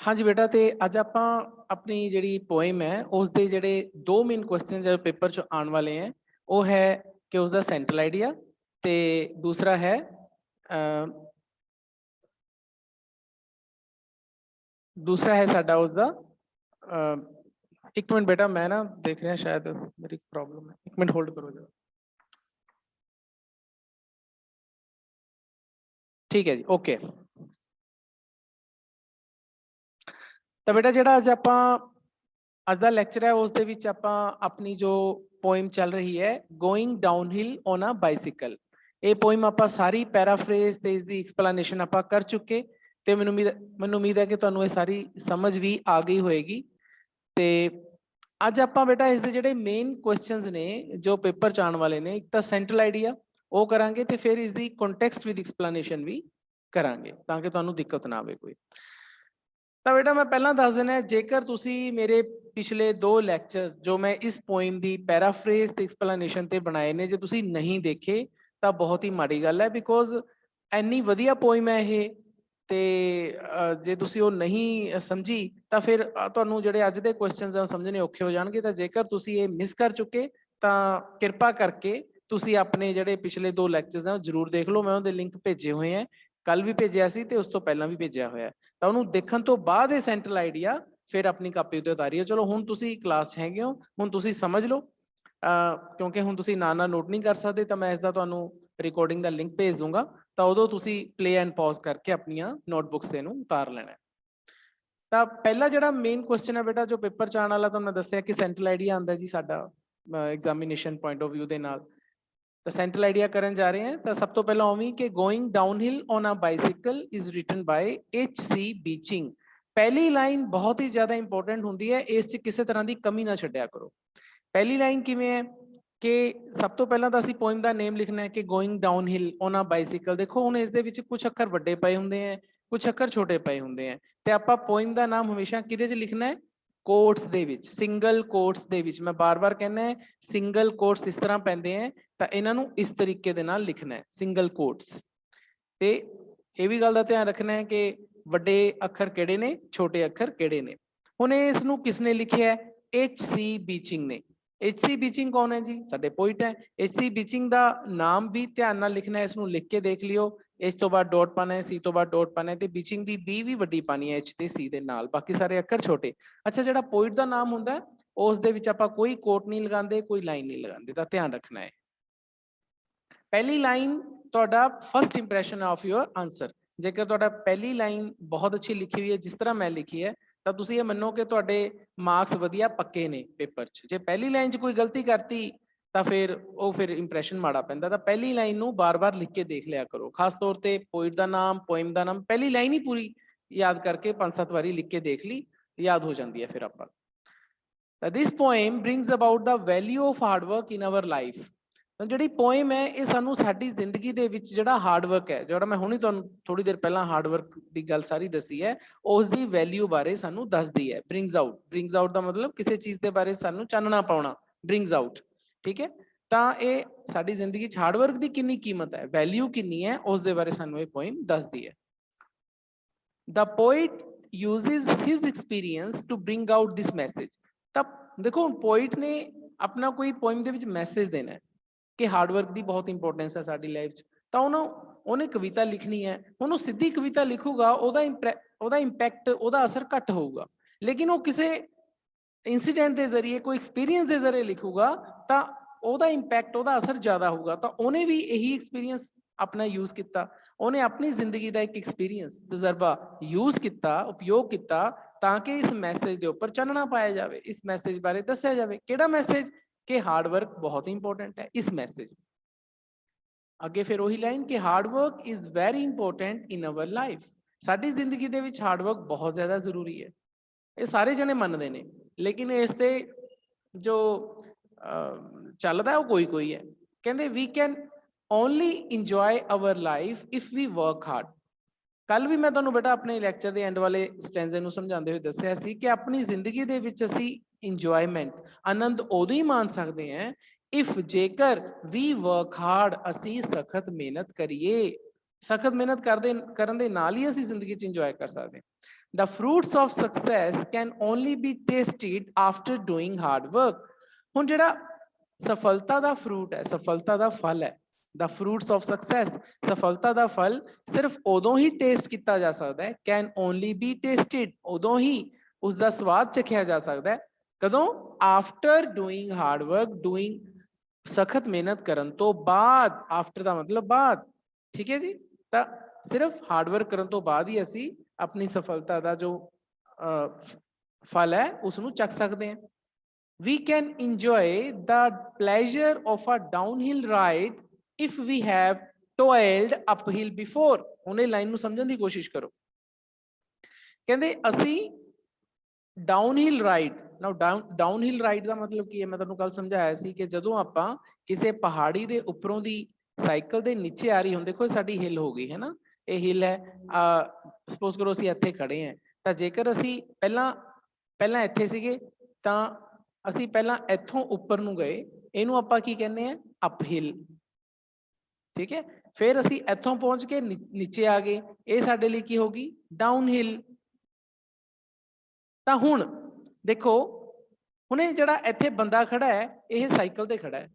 हाँ जी बेटा, तो अज आप अपनी जी पोएम है उसके जोड़े दो मेन क्वेश्चन जो पेपर चो आने वाले हैं वो है कि उसका सेंट्रल आइडिया, तो दूसरा है साडा उसका एक मिनट बेटा, मैं ना देख रहा शायद मेरी प्रॉब्लम है, एक मिनट होल्ड करो जरा। ठीक है जी, ओके। तो बेटा जो अज आप अज का लैक्चर है उस अपनी जो पोएम चल रही है going downhill on a bicycle, ये पोएम आप सारी पैराफ्रेज तो इसकी एक्सप्लेनेशन आप कर चुके, तो मैनू उम्मीद है कि तुहानू ये सारी समझ भी आ गई होएगी। तो अज आप बेटा इसके जोड़े मेन क्वेश्चनस ने जो पेपर च आने वाले ने, एक तो सेंट्रल आइडिया वो करांगे, तो फिर इसकी कॉन्टैक्स्ट विद एक्सप्लेनेशन भी करांगे ताकि तुहानू दिक्कत ना आवे कोई। तो बेटा मैं पहला दस देना है, जेकर तुसी मेरे पिछले दो लैक्चर जो मैं इस पोएम की पैराफ्रेज ते एक्सप्लेनेशन ते बनाए ने, जो तुसी नहीं देखे तो बहुत ही माड़ी गल है, बिकॉज इन्नी वधिया पोएम है ये, तो जे तुसी वो नहीं समझी तो फिर तुहानू जिहड़े अज दे क्वेश्चन समझने औखे हो जाएंगे। तो जेकर तुसी ये मिस कर चुके तो कृपा करके तुसी अपने जिहड़े पिछले दो लैक्चर्स हैं जरूर देख लो, मैं उहदे लिंक भेजे हुए हैं, कल भी भेजा सी ते उस तो पहला भी भेजा होया, तो उन्होंने देखने तो बाद सेंट्रल आइडिया फिर अपनी कापी उत्ते उतारिए। चलो हुण तुसी क्लास हैगे हो, हुण तुसी समझ लो, क्योंकि हुण तुसी नाल नोट नहीं कर सकते, तो मैं इसका तुहानू रिकॉर्डिंग का लिंक भेज दूंगा, तो उदों तुसी प्ले एंड पॉज करके अपनी नोटबुक्स इनू उतार लेना है। तो पहला जो मेन क्वेश्चन है बेटा जो पेपर च आने वाला, तो मैं दसिया कि सेंट्रल आइडिया आता जी साडा एग्जामिनेशन पॉइंट ऑफ व्यू के नाल। तो सेंट्रल आइडिया करन जा रहे हैं, तो सब तो पहला उवी कि going downhill on a bicycle is written by H.C. Beeching. पहली लाइन बहुत ही ज्यादा इंपॉर्टेंट होंगी है, इस किसी तरह की कमी ना छड्या करो। पहली लाइन किवें है कि सब तो पहला तो असीं पोएम का नेम लिखना है कि going downhill on a bicycle. देखो हुण इस दे विच कुछ अखर वड्डे पए हुंदे हैं, कुछ अखर छोटे पए हुंदे हैं, ते आपां पोएम का नाम हमेशा किहदे च लिखना है, कोट्स दे विच, सिंगल कोट्स दे विच। मैं बार बार कहना है सिंगल कोट्स इस तरह पैंदे हैं, तो इन्हां नूं इस तरीके दे नाल लिखना है, सिंगल कोट्स। ते ये भी गल दा ध्यान रखना है कि वड्डे अखर किहड़े ने, छोटे अखर किहड़े ने। हुण इस नूं किसने लिखिया है, H.C. बीचिंग ने। H.C. बीचिंग कौन है जी, साडे पोइट है। H.C. बीचिंग का नाम भी ध्यान नाल लिखना है, इसनूं लिख के देख लियो, H तो बाद डॉट पाना है, C तो बाद डॉट पाना है, ते बीचिंग दी B भी वड्डी पानी है H ते C दे नाल, बाकी सारे अखर छोटे। अच्छा, जिहड़ा पोइट का नाम हुंदा है उस दे विच आपां कोई कोट नहीं लगांदे, कोई लाइन नहीं लगांदे, तां ध्यान रखना है। पहली लाइन तुहाडा first impression of your answer, जेकर तुहाडा पहली लाइन बहुत अच्छी लिखी हुई है जिस तरह मैं लिखी है, तो तुसीं ये मनो कि तुहाडे मार्क्स वधिया पक्के ने पेपर च। जे पहली लाइन च कोई गलती करती तो फिर इंप्रैशन माड़ा पैंदा। तो पहली लाइन नूं बार बार लिख के देख लिया करो, खास तौर पर पोइट का नाम, पोएम का नाम, पहली लाइन ही पूरी याद करके 5-7 बारी लिख के देख ली, याद हो जाती है फिर आपां। This poem brings about the value of hard work in our life. जी पोएम है ये सानू साडी जिंदगी दे विच जिहड़ा हार्डवर्क है, जो मैं हुणी तुहानू थोड़ी देर पहला हार्डवर्क की गल सारी दसी है, उसकी वैल्यू बारे सानू दसदी है। ब्रिंग्स आउट का मतलब किसी चीज़ के बारे सानू चानना पाउणा, ब्रिंग्स आउट, ठीक है। तो ये साडी जिंदगी च हार्डवर्क की कितनी कीमत है, वैल्यू कितनी है, उस दे बारे सानू ये पोएम दसदी है। The poet uses his experience to bring out this message. तब देखो पोइट ने अपना कोई पोएम दे विच मैसेज देना है कि हार्डवर्क की बहुत इंपोर्टेंस है साडी लाइफ च, तो उन्हें कविता लिखनी है। उन्होंने सीधी कविता लिखूगा, ਉਹਦਾ इंपैक्ट, ਉਹਦਾ असर घट होगा, लेकिन वो किसी इंसीडेंट के जरिए, कोई एक्सपीरियंस के जरिए लिखूगा तो ਉਹਦਾ इंपैक्ट, ਉਹਦਾ असर ज़्यादा होगा। तो उन्हें भी यही एक्सपीरियंस अपना यूज किया, उन्हें अपनी जिंदगी का एक एक्सपीरियंस, तजर्बा यूज किया, उपयोग किया, ताकि इस मैसेज के उपर चानना पाया जाए, इस मैसेज बारे दसिया जाए। किहड़ा मैसेज, कि हार्डवर्क बहुत इंपॉर्टेंट है। इस मैसेज अगे फिर वही लाइन कि hard work is very important in our life. साडी जिंदगी दे विच हार्डवर्क बहुत ज़्यादा जरूरी है, ये सारे जने मनते हैं, लेकिन इससे जो चलता है वो कोई कोई है। कहते we can only enjoy our life if we work hard. कल भी मैं तुहानू बेटा अपने लैक्चर के एंड वाले स्टैंजे नूं समझाते हुए दसिया सी कि अपनी जिंदगी दे विच असी इंजॉयमेंट, आनंद उदों ही मान सकते हैं इफ जेकर वी वर्क हार्ड, असी सख्त मेहनत करिए। सख्त मेहनत करन दे नाल ही असीं जिंदगी च इंजॉय कर सकते हैं। The fruits of success can only be tasted after doing hard work। हुण जिहड़ा सफलता दा फ्रूट है, सफलता दा फल है, द फ्रूट्स ऑफ सक्सैस, सफलता दा फल सिर्फ उदों ही टेस्ट किया जा सकता है, कैन ओनली बी टेस्टेड, उदों ही उसका स्वाद चखिया जा सकता है, कदों? After doing hard work, doing सख्त मेहनत करन तो बाद, आफ्टर का मतलब बाद, ठीक है जी। तो सिर्फ हार्डवर्क करन तो बाद ही असी अपनी सफलता का जो फल है उसनू चख सकते हैं। We can enjoy the pleasure of a downhill ride if we have toiled uphill before। उन्हें लाइन नू समझने की कोशिश करो। कहते असी downhill ride, now downhill ride का मतलब की है, मैं तुहानू कल समझाया सी कि जदों आपां किसी पहाड़ी के उपरों दी साइकिल के नीचे आ रही हो, देखो साडी हिल हो गई है ना, ये हिल है, सपोज करो असी इत्थे खड़े हैं, तो जेकर असी पहला इत्थे सीगे तां असी पहला इत्थों उपर नू गए, इनू आपां की कहने हैं अपहिल, ठीक है। फिर असी इत्थों पहुंच के नीचे आ गए, ये साडे लई की होगी डाउनहिल। ਤਾਂ ਹੁਣ देखो ਹੁਣੇ ਜਿਹੜਾ ਇੱਥੇ ਬੰਦਾ ਖੜਾ ਹੈ ਇਹ ਸਾਈਕਲ ਤੇ ਖੜਾ ਹੈ,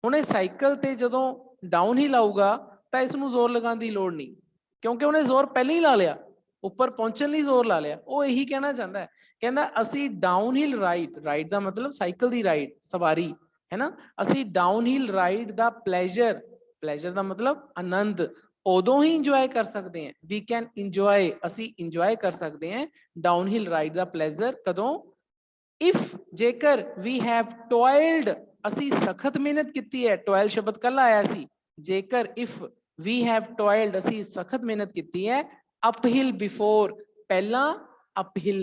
ਹੁਣੇ ਸਾਈਕਲ ਤੇ ਜਦੋਂ ਡਾਊਨਹਿਲ ਆਊਗਾ ਤਾਂ ਇਸ ਨੂੰ ਜ਼ੋਰ ਲਗਾਉਣ ਦੀ ਲੋੜ ਨਹੀਂ, ਕਿਉਂਕਿ ਉਹਨੇ ਜ਼ੋਰ ਪਹਿਲਾਂ ਹੀ ਲਾ ਲਿਆ, ਉੱਪਰ ਪਹੁੰਚਣ ਲਈ ਜ਼ੋਰ ਲਾ ਲਿਆ। ਉਹ ਇਹੀ ਕਹਿਣਾ ਚਾਹੁੰਦਾ ਹੈ, ਕਹਿੰਦਾ ਅਸੀਂ ਡਾਊਨਹਿਲ ਰਾਈਡ ਦਾ ਮਤਲਬ ਸਾਈਕਲ ਦੀ ਰਾਈਡ, ਸਵਾਰੀ ਹੈ ਨਾ, ਅਸੀਂ ਡਾਊਨਹਿਲ ਰਾਈਡ ਦਾ ਪਲੇਜਰ ਦਾ ਮਤਲਬ ਆਨੰਦ ਉਦੋਂ ਹੀ ਇੰਜੋਏ ਕਰ ਸਕਦੇ ਹਾਂ। ਵੀ ਕੈਨ ਇੰਜੋਏ, ਅਸੀਂ ਇੰਜੋਏ ਕਰ ਸਕਦੇ ਹਾਂ डाउनहिल राइड ਦਾ ਪਲੇਜ਼ਰ ਕਦੋਂ? इफ जेकर वी हैव टॉयल्ड, ਅਸੀਂ ਸਖਤ ਮਿਹਨਤ ਕੀਤੀ ਹੈ, ਟॉयल ਸ਼ਬਦ ਕੱਲ ਆਇਆ ਸੀ। जेकर इफ वी हैव टॉयल्ड, ਅਸੀਂ ਸਖਤ ਮਿਹਨਤ ਕੀਤੀ ਹੈ, अपहिल बिफोर, ਪਹਿਲਾਂ अपहिल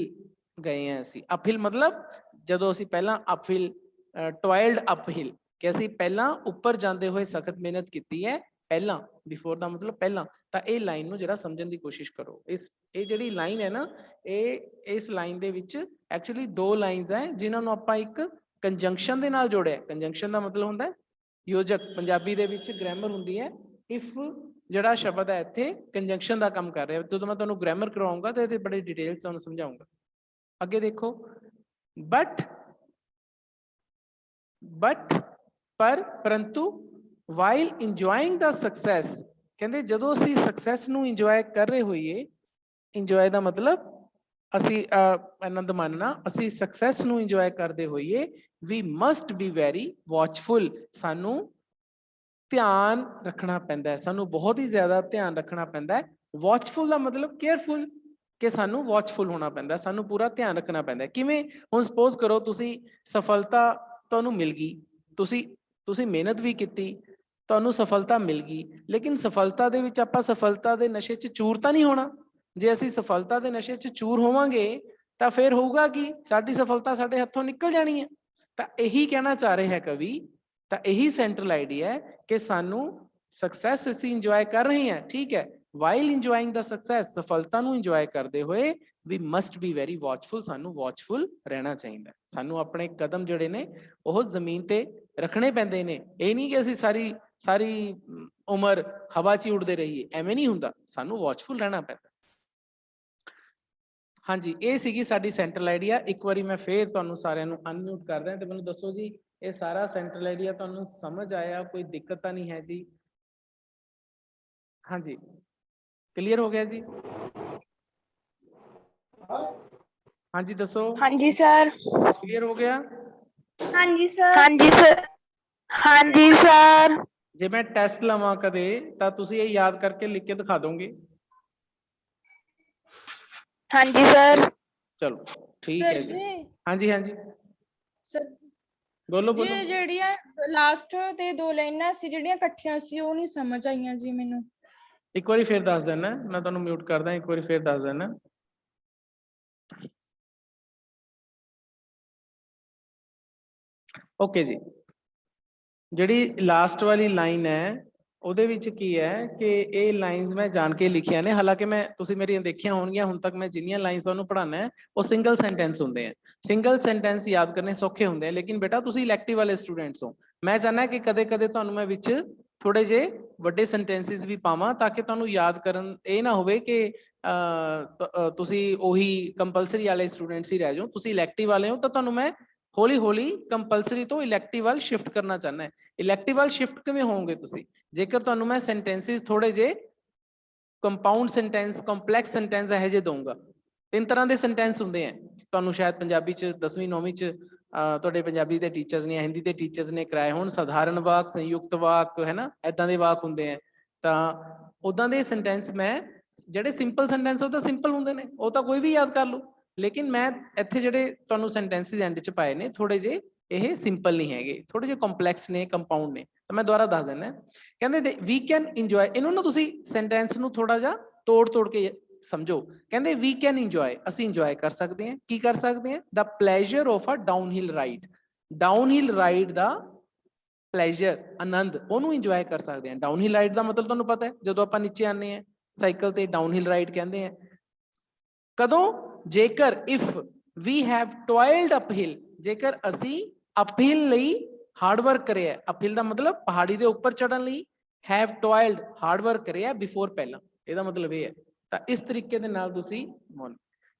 ਗਏ ਹਾਂ ਅਸੀਂ। अपहिल मतलब ਜਦੋਂ ਅਸੀਂ ਪਹਿਲਾਂ अपहिल, टॉयल्ड अपहिल ਕਿ ਅਸੀਂ ਪਹਿਲਾਂ ਉੱਪਰ ਜਾਂਦੇ ਹੋਏ ਸਖਤ ਮਿਹਨਤ ਕੀਤੀ ਹੈ, ਪਹਿਲਾਂ, बिफोर ਦਾ मतलब ਪਹਿਲਾਂ। ਤਾਂ ਇਹ ਲਾਈਨ ਨੂੰ ਜਰਾ ਸਮਝਣ ਦੀ ਕੋਸ਼ਿਸ਼ ਕਰੋ। ਇਹ ਜਿਹੜੀ ਲਾਈਨ ਹੈ ਨਾ, ਇਸ ਲਾਈਨ ਦੇ ਵਿੱਚ ਐਕਚੁਅਲੀ ਦੋ ਲਾਈਨਸ ਹੈ ਜਿਨ੍ਹਾਂ ਨੂੰ ਆਪਾਂ ਇੱਕ ਕੰਜੰਕਸ਼ਨ ਦੇ ਨਾਲ ਜੋੜਿਆ। ਕੰਜੰਕਸ਼ਨ ਦਾ ਮਤਲਬ ਹੁੰਦਾ ਹੈ ਯੋਜਕ, ਪੰਜਾਬੀ ਦੇ ਵਿੱਚ ਗ੍ਰਾਮਰ ਹੁੰਦੀ ਹੈ ਇਫ ਜਿਹੜਾ ਸ਼ਬਦ ਹੈ ਇੱਥੇ ਕੰਜੰਕਸ਼ਨ ਦਾ ਕੰਮ ਕਰ ਰਿਹਾ। ਜਦੋਂ ਮੈਂ ਤੁਹਾਨੂੰ ਗ੍ਰਾਮਰ ਕਰਵਾਉਂਗਾ ਤਾਂ ਇਹਦੇ ਬੜੇ ਡਿਟੇਲ ਤੁਹਾਨੂੰ ਸਮਝਾਉਂਗਾ। ਅੱਗੇ ਦੇਖੋ, ਬਟ परंतु while enjoying the success, कहते जदों असी सक्सैस नू इंजॉय कर रहे होइए, इंजॉय का मतलब असी आनंद मानना, असी सक्सैस नू इंजॉय करते होइए, we must be very watchful, सानू ध्यान रखना पैंदा है, सानू बहुत ही ज्यादा ध्यान रखना पैंदा है। वॉचफुल का मतलब केयरफुल, कि सानू वॉचफुल होना पैंदा, सानू पूरा ध्यान रखना पैंदा। किवें? हुण सपोज करो तुसी सफलता तुहानू मिल गई, तुसी मेहनत भी की, तुहानू सफलता मिल गई, लेकिन सफलता दे विच आपां सफलता दे नशे च चूर तां नहीं होना। जे असी सफलता दे नशे च चूर होवांगे तां फिर होऊगा कि साडी सफलता साडे हत्थों निकल जानी है। तां यही कहना चाह रहे हैं कवि, तां यही सेंट्रल आइडिया है कि सानू सक्सैस असी इंजॉय कर रहे हैं, ठीक है, वाइल इंजॉइंग द सक्सैस, सफलता नू इंजॉय करते हुए we must be very watchful, सानू वॉचफुल रहना चाहिए। सानू अपने कदम जड़े ने वो जमीन ते रखने पैंदे ने। ये नहीं कि असी सारी उम्र हवा च उड़ते रहिए, एवें नहीं हुंदा, सानू वॉचफुल रहना पैंदा। हाँ जी, ये सीगी साडी सेंट्रल आइडिया। एक बारी मैं फिर तुहानू सारिਆਂ ਨੂੰ अनम्यूट कर दिया, तो मैनू दसो जी ये सारा सेंट्रल आइडिया तुहानू समझ आया, कोई दिक्कत तो नहीं है जी? हाँ जी, क्लियर हो गया जी? हाँ जी दसो। हाँ जी सर। क्लियर हो गया? हाँ जी सर। हाँ जी सर। हाँ जी सर। जे मैं टेस्ट लवां कदे तां तुसीं ये याद करके लिख के दिखा दोगे? हाँ जी सर। चलो ठीक सर है जी। जी। हाँ जी, हाँ जी सर बोलो बोलो। जी ਜਿਹੜੀਆਂ ਲਾਸਟ ਤੇ ਦੋ ਲਾਈਨਾਂ ਸੀ ਜਿਹੜੀਆਂ ਇਕੱਠੀਆਂ ਸੀ ਉਹ ਨਹੀਂ ਸਮਝ ਆਈਆਂ ਜੀ ਮੈਨੂੰ। एक बार फिर दस देना, मैं तुहानू म्यूट करदा, एक बार फिर दस देना। ओके जी, जिहड़ी लास्ट वाली लाइन है ਉਹਦੇ ਵਿੱਚ ਕੀ ਹੈ ਕਿ ਇਹ ਲਾਈਨਸ ਮੈਂ ਜਾਣ ਕੇ ਲਿਖੀਆਂ ਨੇ, ਹਾਲਾਂਕਿ ਮੈਂ ਤੁਸੀਂ ਮੇਰੀਆਂ ਦੇਖੀਆਂ ਹੋਣਗੀਆਂ ਹੁਣ ਤੱਕ, ਮੈਂ ਜਿੰਨੀਆਂ ਲਾਈਨਸ ਤੁਹਾਨੂੰ ਪੜਾਉਣਾ ਹੈ ਉਹ ਸਿੰਗਲ ਸੈਂਟੈਂਸ ਹੁੰਦੇ ਆ। ਸਿੰਗਲ ਸੈਂਟੈਂਸ ਯਾਦ ਕਰਨੇ ਸੌਖੇ ਹੁੰਦੇ ਆ, ਲੇਕਿਨ ਬੇਟਾ ਤੁਸੀਂ ਇਲੈਕਟਿਵ ਵਾਲੇ ਸਟੂਡੈਂਟਸ ਹੋ, ਮੈਂ ਚਾਹੁੰਦਾ ਕਿ ਕਦੇ ਕਦੇ ਤੁਹਾਨੂੰ ਮੈਂ ਵਿੱਚ थोड़े जे ਵੱਡੇ sentences भी पावां ताकि ਤੁਹਾਨੂੰ याद करन ਇਹ ना होवे कि ਤੁਸੀਂ ਉਹੀ कंपलसरी वाले स्टूडेंट्स ही रह जाओ, ਤੁਸੀਂ इलैक्टिव वाले हो तो ਤੁਹਾਨੂੰ मैं ਹੌਲੀ ਹੌਲੀ ਕੰਪਲਸਰੀ ਤੋਂ ਇਲੈਕਟਿਵ ਵੱਲ ਸ਼ਿਫਟ ਕਰਨਾ ਚਾਹੁੰਦਾ। ਇਲੈਕਟਿਵ ਵੱਲ ਸ਼ਿਫਟ ਕਿਵੇਂ ਹੋਵੋਗੇ ਤੁਸੀਂ, ਜੇਕਰ ਤੁਹਾਨੂੰ ਮੈਂ ਸੈਂਟੈਂਸਿਸ ਥੋੜੇ ਜੇ ਕੰਪਾਊਂਡ ਸੈਂਟੈਂਸ, ਕੰਪਲੈਕਸ ਸੈਂਟੈਂਸ ਇਹੋ ਜਿਹੇ ਦਊਂਗਾ। ਤਿੰਨ ਤਰ੍ਹਾਂ ਦੇ ਸੈਂਟੈਂਸ ਹੁੰਦੇ ਆ, ਤੁਹਾਨੂੰ ਸ਼ਾਇਦ ਪੰਜਾਬੀ ਚ 10ਵੀਂ 9ਵੀਂ ਚ ਤੁਹਾਡੇ ਪੰਜਾਬੀ ਦੇ ਟੀਚਰਸ ਨੇ, ਹਿੰਦੀ ਦੇ ਟੀਚਰਸ ਨੇ ਕਰਾਏ ਹੋਣ। ਸਧਾਰਨ ਵਾਕ, ਸੰਯੁਕਤ ਵਾਕ, ਹੈ ਨਾ, ਏਦਾਂ ਦੇ ਵਾਕ ਹੁੰਦੇ ਆ। ਤਾਂ ਉਦਾਂ ਦੇ ਸੈਂਟੈਂਸ ਮੈਂ ਜਿਹੜੇ ਸਿੰਪਲ ਸੈਂਟੈਂਸ ਉਹ ਤਾਂ ਸਿੰਪਲ ਹੁੰਦੇ ਨੇ, ਉਹ ਤਾਂ ਕੋਈ ਵੀ ਯਾਦ ਕਰ ਲਓ। ਲੇਕਿਨ ਮੈਂ ਇੱਥੇ ਜਿਹੜੇ ਤੁਹਾਨੂੰ ਸੈਂਟੈਂਸਿਸ ਐਂਡ ਚ ਪਾਏ ਨੇ ਥੋੜੇ ਜਿਹੇ ਇਹ ਸਿੰਪਲ ਨਹੀਂ ਹੈਗੇ, ਥੋੜੇ ਜਿਹੇ ਕੰਪਲੈਕਸ ਨੇ, ਕੰਪਾਊਂਡ ਨੇ। ਤਾਂ ਮੈਂ ਦੁਬਾਰਾ ਦੱਸ ਦਿੰਦਾ। ਕਹਿੰਦੇ ਵੀ ਕੈਨ ਇੰਜੋਏ, ਇਹਨੂੰ ਨਾ ਤੁਸੀਂ ਸੈਂਟੈਂਸ ਨੂੰ ਥੋੜਾ ਜਿਹਾ ਤੋੜ ਕੇ ਸਮਝੋ। ਕਹਿੰਦੇ ਵੀ ਕੈਨ ਇੰਜੋਏ, ਅਸੀਂ ਇੰਜੋਏ ਕਰ ਸਕਦੇ ਹਾਂ। ਕੀ ਕਰ ਸਕਦੇ ਹਾਂ? The pleasure of a downhill ride. Downhill ride ਦਾ ਪਲੇਜ਼ਰ, ਆਨੰਦ, ਉਹਨੂੰ ਇੰਜੋਏ ਕਰ ਸਕਦੇ ਹਾਂ। ਡਾਊਨਹਿਲ ਰਾਈਡ ਦਾ ਮਤਲਬ ਤੁਹਾਨੂੰ ਪਤਾ ਹੈ, ਜਦੋਂ ਆਪਾਂ ਨੀਚੇ ਆਉਂਦੇ ਹਾਂ ਸਾਈਕਲ ਤੇ, ਡਾਊਨਹਿਲ ਰਾਈਡ ਕਹਿੰਦੇ ਆ। ਕਦੋਂ? ਜੇਕਰ ਇਫ ਵੀ ਹੈਵ ਟੋਇਲਡ ਅਪਹਿਲ, ਜੇਕਰ ਅਸੀਂ ਅਪਹਿਲ ਲਈ ਹਾਰਡ ਵਰਕ ਕਰਿਆ। ਅਪਹਿਲ ਦਾ ਮਤਲਬ ਪਹਾੜੀ ਦੇ ਉੱਪਰ ਚੜਨ ਲਈ, ਹੈਵ ਟੋਇਲਡ ਹਾਰਡ ਵਰਕ ਕਰਿਆ ਬਿਫੋਰ, ਪਹਿਲਾਂ, ਇਹਦਾ ਮਤਲਬ ਇਹ ਹੈ। ਤਾਂ ਇਸ ਤਰੀਕੇ ਦੇ ਨਾਲ ਤੁਸੀਂ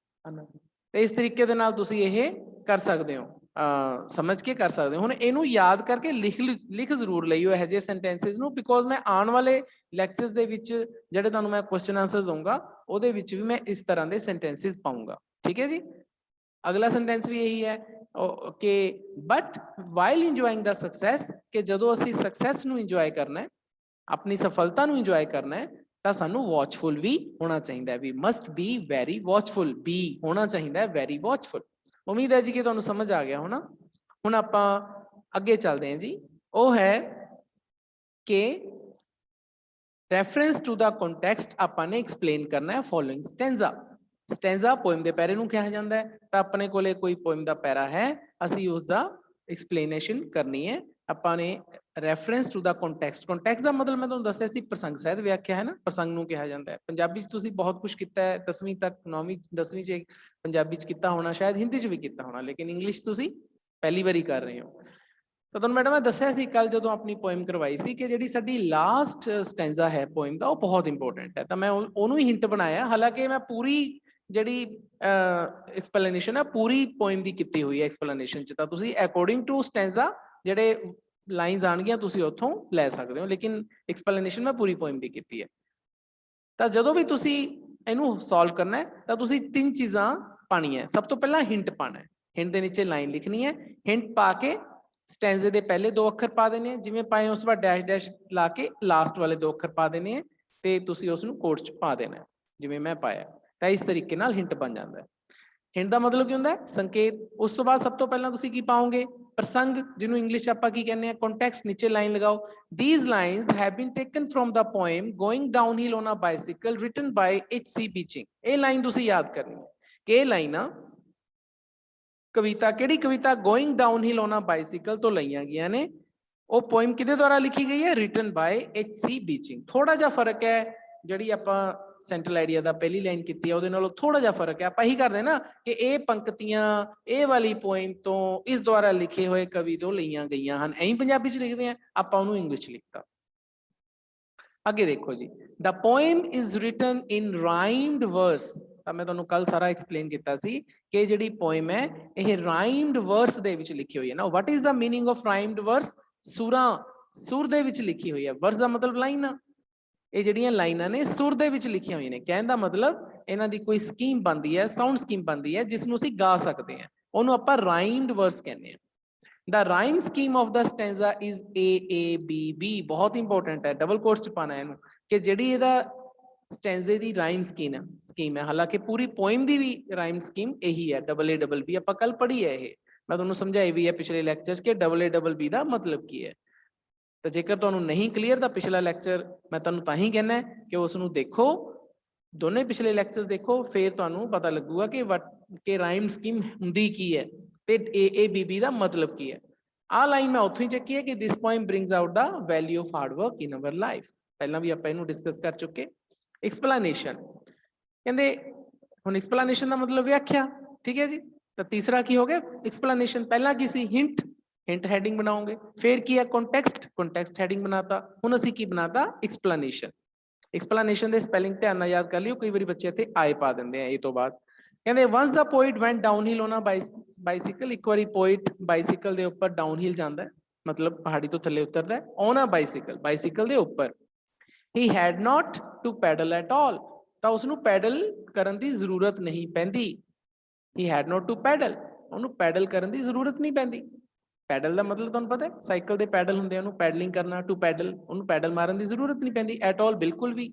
ਇਸ ਤਰੀਕੇ ਦੇ ਨਾਲ ਤੁਸੀਂ ਇਹ ਕਰ ਸਕਦੇ ਹੋ, ਸਮਝ ਕੇ ਕਰ ਸਕਦੇ ਹੋ। ਹੁਣ ਇਹਨੂੰ ਯਾਦ ਕਰਕੇ ਲਿਖ ਜ਼ਰੂਰ ਲਈਓ ਇਹੋ ਜਿਹੇ ਸੈਂਟੈਂਸਿਸ ਨੂੰ, ਬਿਕੋਜ਼ ਮੈਂ ਆਉਣ ਵਾਲੇ ਲੈਕਚਰਸ ਦੇ ਵਿੱਚ ਜਿਹੜੇ ਤੁਹਾਨੂੰ ਮੈਂ ਕੁਐਸਚਨ ਆਂਸਰ ਦਊਂਗਾ ਉਹਦੇ ਵਿੱਚ ਵੀ ਮੈਂ ਇਸ ਤਰ੍ਹਾਂ ਦੇ ਸੈਂਟੈਂਸਿਸ ਪਾਊਂਗਾ। ਠੀਕ ਹੈ ਜੀ। ਅਗਲਾ ਸੈਂਟੈਂਸ ਵੀ ਇਹੀ ਹੈ ਕਿ but while enjoying the success, ਕਿ ਜਦੋਂ ਅਸੀਂ ਸਕਸੈਸ ਨੂੰ ਇੰਜੋਏ ਕਰਨਾ ਹੈ, ਆਪਣੀ ਸਫਲਤਾ ਨੂੰ ਇੰਜੋਏ ਕਰਨਾ ਹੈ, ਤਾਂ ਸਾਨੂੰ ਵਾਚਫੁਲ ਵੀ ਹੋਣਾ ਚਾਹੀਦਾ ਹੈ। ਵੀ ਮਸਟ ਬੀ ਵੈਰੀ ਵਾਚਫੁਲ, ਬੀ ਹੋਣਾ ਚਾਹੀਦਾ ਹੈ ਵੈਰੀ ਵਾਚਫੁਲ। ਉਮੀਦ ਹੈ ਜੀ ਕਿ ਤੁਹਾਨੂੰ ਸਮਝ ਆ ਗਿਆ ਹੋਣਾ। ਹੁਣ ਆਪਾਂ ਅੱਗੇ ਚੱਲਦੇ ਹਾਂ ਜੀ। ਉਹ ਹੈ ਕਿ ਰੈਫਰੈਂਸ ਟੂ ਦਾ ਕੰਟੈਕਸਟ ਆਪਾਂ ਨੇ ਐਕਸਪਲੇਨ ਕਰਨਾ ਹੈ ਫੋਲੋਇੰਗ ਸਟੈਂਜ਼ਾ। ਸਟੈਂਜ਼ਾ ਪੋਇਮ ਦੇ ਪੈਰੇ ਨੂੰ ਕਿਹਾ ਜਾਂਦਾ ਹੈ। ਤਾਂ ਆਪਣੇ ਕੋਲੇ ਕੋਈ ਪੋਇਮ ਦਾ ਪੈਰਾ ਹੈ, ਅਸੀਂ ਉਸ ਦਾ ਐਕਸਪਲੇਨੇਸ਼ਨ ਕਰਨੀ ਹੈ। ਆਪਾਂ ਨੇ reference to the context, context ਦਾ ਮਤਲਬ ਮੈਂ ਤੁਹਾਨੂੰ ਦੱਸਿਆ ਸੀ ਪ੍ਰਸੰਗ ਸਹਿਤ ਵਿਆਖਿਆ, ਹੈ ਨਾ, ਪ੍ਰਸੰਗ ਨੂੰ ਕਿਹਾ ਜਾਂਦਾ ਹੈ। ਪੰਜਾਬੀ ਚ ਤੁਸੀਂ ਬਹੁਤ ਕੁਝ ਕੀਤਾ ਹੈ 10ਵੀਂ ਤੱਕ, 9ਵੀਂ 10ਵੀਂ ਚ ਪੰਜਾਬੀ ਚ ਕੀਤਾ ਹੋਣਾ, ਸ਼ਾਇਦ ਹਿੰਦੀ ਚ ਵੀ ਕੀਤਾ ਹੋਣਾ, ਲੇਕਿਨ ਇੰਗਲਿਸ਼ ਤੁਸੀਂ ਪਹਿਲੀ ਵਾਰੀ ਕਰ ਰਹੇ ਹੋ। ਤਾਂ ਤੁਹਾਨੂੰ ਮੈਡਮ ਮੈਂ ਦੱਸਿਆ ਸੀ ਕੱਲ ਜਦੋਂ ਆਪਣੀ ਪੋਇਮ ਕਰਵਾਈ ਸੀ ਕਿ ਜਿਹੜੀ ਸਾਡੀ ਲਾਸਟ ਸਟੈਂਜ਼ਾ ਹੈ ਪੋਇਮ ਦਾ ਉਹ ਬਹੁਤ ਇੰਪੋਰਟੈਂਟ ਹੈ। ਤਾਂ ਮੈਂ ਉਹਨੂੰ ਹੀ ਹਿੰਟ ਬਣਾਇਆ, ਹਾਲਾਂਕਿ ਮੈਂ ਪੂਰੀ ਜਿਹੜੀ ਐਕਸਪਲੇਨੇਸ਼ਨ ਹੈ ਪੂਰੀ ਪੋਇਮ ਦੀ ਕੀਤੀ ਹੋਈ ਹੈ ਐਕਸਪਲੇਨੇਸ਼ਨ ਚ। ਤਾਂ ਤੁਸੀਂ ਅਕੋਰਡਿੰਗ ਟੂ ਸਟੈਂਜ਼ਾ ਜਿਹੜੇ ਲਾਈਨਸ ਆਣਗੀਆਂ ਤੁਸੀਂ ਉੱਥੋਂ ਲੈ ਸਕਦੇ ਹੋ, ਲੇਕਿਨ ਐਕਸਪਲੇਨੇਸ਼ਨ ਮੈਂ ਪੂਰੀ ਪੋਇਮ ਦੀ ਕੀਤੀ ਹੈ। ਤਾਂ ਜਦੋਂ ਵੀ ਤੁਸੀਂ ਇਹਨੂੰ ਸੋਲਵ ਕਰਨਾ ਹੈ ਤਾਂ ਤੁਸੀਂ ਤਿੰਨ ਚੀਜ਼ਾਂ ਪਾਣੀਆਂ। ਸਭ ਤੋਂ ਪਹਿਲਾਂ ਹਿੰਟ ਪਾਣਾ ਹੈ, ਹਿੰਟ ਦੇ ਨੀਚੇ ਲਾਈਨ ਲਿਖਣੀ ਹੈ, ਹਿੰਟ ਪਾ ਕੇ ਸਟੈਂਜ਼ੇ ਦੇ ਪਹਿਲੇ ਦੋ ਅੱਖਰ ਪਾ ਦੇਣੇ ਆ ਜਿਵੇਂ ਪਾਏ, ਉਸ ਤੋਂ ਬਾਅਦ ਡੈਸ਼ ਡੈਸ਼ ਲਾ ਕੇ ਲਾਸਟ ਵਾਲੇ ਦੋ ਅੱਖਰ ਪਾ ਦੇਣੇ ਆ ਤੇ ਤੁਸੀਂ ਉਸ ਨੂੰ ਕੋਟ ਚ ਪਾ ਦੇਣਾ ਜਿਵੇਂ ਮੈਂ ਪਾਇਆ। ਤਾਂ ਇਸ ਤਰੀਕੇ ਨਾਲ ਹਿੰਟ ਬਣ ਜਾਂਦਾ ਹੈ। ਹਿੰਟ ਦਾ ਮਤਲਬ ਕੀ ਹੁੰਦਾ ਹੈ? ਸੰਕੇਤ। ਉਸ ਤੋਂ ਬਾਅਦ ਸਭ ਤੋਂ ਪਹਿਲਾਂ ਤੁਸੀਂ ਕੀ ਪਾਓਗੇ? ਪ੍ਰਸੰਗ, ਜਿਹਨੂੰ ਇੰਗਲਿਸ਼ ਆਪਾਂ ਕੀ ਕਹਿੰਦੇ ਆ? ਕੰਟੈਕਸਟ। ਨੀਚੇ ਲਾਈਨ ਲਗਾਓ, these lines have been taken from the poem going downhill on a bicycle written by H.C. Beeching। ਇਹ ਲਾਈਨ ਤੁਸੀਂ ਯਾਦ ਕਰਨੀ ਹੈ ਕਿ ਇਹ ਲਾਈਨ ਆ ਕਵਿਤਾ, ਕਿਹੜੀ ਕਵਿਤਾ? ਗੋਇੰਗ ਡਾਊਨਹਿਲ ਔਨ ਅ ਬਾਈਸਿਕਲ ਤੋਂ ਲਈਆਂ ਗਈਆਂ ਨੇ। ਉਹ ਪੋਇਮ ਕਿਹਦੇ ਦੁਆਰਾ ਲਿਖੀ ਗਈ ਹੈ? Written ਬਾय H.C. Beeching। ਥੋੜਾ ਜਿਹਾ ਫਰਕ ਹੈ, ਜਿਹੜੀ ਆਪਾਂ ਸੈਂਟਰਲ ਆਈਡੀਆ ਦਾ ਪਹਿਲੀ ਲਾਈਨ ਕੀਤੀ ਹੈ ਉਹਦੇ ਨਾਲੋਂ ਥੋੜਾ ਜਿਹਾ ਫਰਕ ਹੈ। ਆਪਾਂ ਇਹੀ ਕਰਦੇ ਨਾ ਕਿ ਇਹ ਪੰਕਤੀਆਂ ਇਹ ਵਾਲੀ ਪੋਇਮ ਤੋਂ ਇਸ ਦੁਆਰਾ ਲਿਖੇ ਹੋਏ ਕਵੀ ਤੋਂ ਲਈਆਂ ਗਈਆਂ ਹਨ, ਐਂ ਪੰਜਾਬੀ ਚ ਲਿਖਦੇ ਆ, ਆਪਾਂ ਉਹਨੂੰ ਇੰਗਲਿਸ਼ ਲਿਖਤਾ। ਅੱਗੇ ਦੇਖੋ ਜੀ, the poem is written in rhymed verse। ਤਾਂ ਮੈਂ ਤੁਹਾਨੂੰ ਕੱਲ ਸਾਰਾ ਐਕਸਪਲੇਨ ਕੀਤਾ ਸੀ ਕਿ ਜਿਹੜੀ ਪੋਇਮ ਹੈ ਇਹ ਰਾਈਮਡ ਵਰਸ ਦੇ ਵਿੱਚ ਲਿਖੀ ਹੋਈ ਹੈ ਨਾ। what is the meaning of rhymed verse? ਸੁਰਾਂ, ਸੁਰ ਦੇ ਵਿੱਚ ਲਿਖੀ ਹੋਈ ਹੈ। ਵਰਸ ਦਾ ਮਤਲਬ ਲਾਈਨ ਆ। ਇਹ ਜਿਹੜੀਆਂ ਲਾਈਨਾਂ ਨੇ ਸੁਰ ਦੇ ਵਿੱਚ ਲਿਖੀਆਂ ਹੋਈਆਂ ਨੇ। ਕਹਿਣ ਦਾ ਮਤਲਬ ਇਹਨਾਂ ਦੀ ਕੋਈ ਸਕੀਮ ਬਣਦੀ ਹੈ, ਸਾਊਂਡ ਸਕੀਮ ਬਣਦੀ ਹੈ ਜਿਸ ਨੂੰ ਅਸੀਂ ਗਾ ਸਕਦੇ ਹਾਂ, ਉਹਨੂੰ ਆਪਾਂ ਰਾਈਮਡ ਵਰਸ ਕਹਿੰਦੇ ਹਾਂ। The rhyme scheme of the stanza is AABB। ਬਹੁਤ ਇੰਪੋਰਟੈਂਟ ਹੈ, ਡਬਲ ਕੋਟਸ ਚ ਪਾਣਾ ਇਹਨੂੰ ਕਿ ਜਿਹੜੀ ਇਹਦਾ ਸਟੈਂਜ਼ੇ ਦੀ ਰਾਈਮ ਸਕੀਮ ਹੈ, ਹਾਲਾਂਕਿ ਪੂਰੀ ਪੋਇਮ ਦੀ ਵੀ ਰਾਈਮ ਸਕੀਮ ਇਹੀ ਹੈ, AABB। ਆਪਾਂ ਕੱਲ ਪੜ੍ਹੀ ਹੈ, ਇਹ ਮੈਂ ਤੁਹਾਨੂੰ ਸਮਝਾਈ ਵੀ ਹੈ ਪਿਛਲੇ ਲੈਕਚਰ ਕਿ AABB ਦਾ ਮਤਲਬ ਕੀ ਹੈ। ਤਾਂ ਜੇਕਰ ਤੁਹਾਨੂੰ ਨਹੀਂ ਕਲੀਅਰ ਤਾਂ ਪਿਛਲਾ ਲੈਕਚਰ ਮੈਂ ਤੁਹਾਨੂੰ ਤਾਂ ਹੀ ਕਹਿੰਦਾ ਕਿ ਉਸ ਨੂੰ ਦੇਖੋ, ਦੋਨੇ ਪਿਛਲੇ ਲੈਕਚਰਸ ਦੇਖੋ, ਫਿਰ ਤੁਹਾਨੂੰ ਪਤਾ ਲੱਗੂਗਾ ਕਿ ਰਾਈਮ ਸਕੀਮ ਹੁੰਦੀ ਕੀ ਹੈ ਤੇ AABB ਦਾ ਮਤਲਬ ਕੀ ਹੈ। ਆਹ ਲਾਈਨ ਮੈਂ ਉੱਥੋਂ ਹੀ ਚੱਕੀ ਹੈ ਕਿ this poem brings out the value of hard work in our life। ਪਹਿਲਾਂ ਵੀ ਆਪਾਂ ਇਹਨੂੰ ਡਿਸਕਸ ਕਰ ਚੁੱਕੇ। ਐਕਸਪਲੇਨੇਸ਼ਨ ਕਹਿੰਦੇ, ਹੁਣ ਐਕਸਪਲੇਨੇਸ਼ਨ ਦਾ ਮਤਲਬ ਵਿਆਖਿਆ, ਠੀਕ ਹੈ ਜੀ। ਤਾਂ ਤੀਸਰਾ ਕੀ ਹੋ ਗਿਆ? ਐਕਸਪਲੇਨੇਸ਼ਨ। ਪਹਿਲਾਂ ਕੀ ਸੀ? ਹਿੰਟ। हिंट हैडिंग बनाओगे। फिर की है कॉन्टेक्स्ट, कॉन्टेक्स्ट हैडिंग बनाता। हुण असीं की बनाता एक्सप्लेनेशन। एक्सप्लेनेशन ਦੇ ਸਪੈਲਿੰਗ ਧਿਆਨ ਨਾਲ ਯਾਦ ਕਰ ਲਿਓ, ਕਈ ਵਾਰੀ ਬੱਚੇ ਇੱਥੇ ਆਏ ਪਾ ਦਿੰਦੇ ਆ ਇਹ ਤੋਂ ਬਾਅਦ। ਕਹਿੰਦੇ once the poet went downhill on a bicycle, ਇੱਕ ਵਾਰੀ poet ਬਾਈਸਾਈਕਲ ਦੇ ਉੱਪਰ ਡਾਊਨਹਿਲ ਜਾਂਦਾ ਹੈ, ਮਤਲਬ ਪਹਾੜੀ ਤੋਂ ਥੱਲੇ ਉਤਰਦਾ ਹੈ, on a bicycle, ਬਾਈਸਾਈਕਲ ਦੇ ਉੱਪਰ। he had not to pedal at all, ਤਾਂ ਉਸਨੂੰ ਪੈਡਲ ਕਰਨ ਦੀ ਜ਼ਰੂਰਤ ਨਹੀਂ ਪੈਂਦੀ। he had not to pedal, ਉਹਨੂੰ ਪੈਡਲ ਕਰਨ ਦੀ ਜ਼ਰੂਰਤ ਨਹੀਂ ਪੈਂਦੀ। ਪੈਡਲ ਦਾ ਮਤਲਬ ਤੁਹਾਨੂੰ ਪਤਾ ਹੈ, ਸਾਈਕਲ ਦੇ ਪੈਡਲ ਹੁੰਦੇ ਆ, ਉਹਨੂੰ ਪੈਡਲਿੰਗ ਕਰਨਾ, ਟੂ ਪੈਡਲ, ਉਹਨੂੰ ਪੈਡਲ ਮਾਰਨ ਦੀ ਜ਼ਰੂਰਤ ਨਹੀਂ ਪੈਂਦੀ ਐਟ ਆਲ, ਬਿਲਕੁਲ ਵੀ।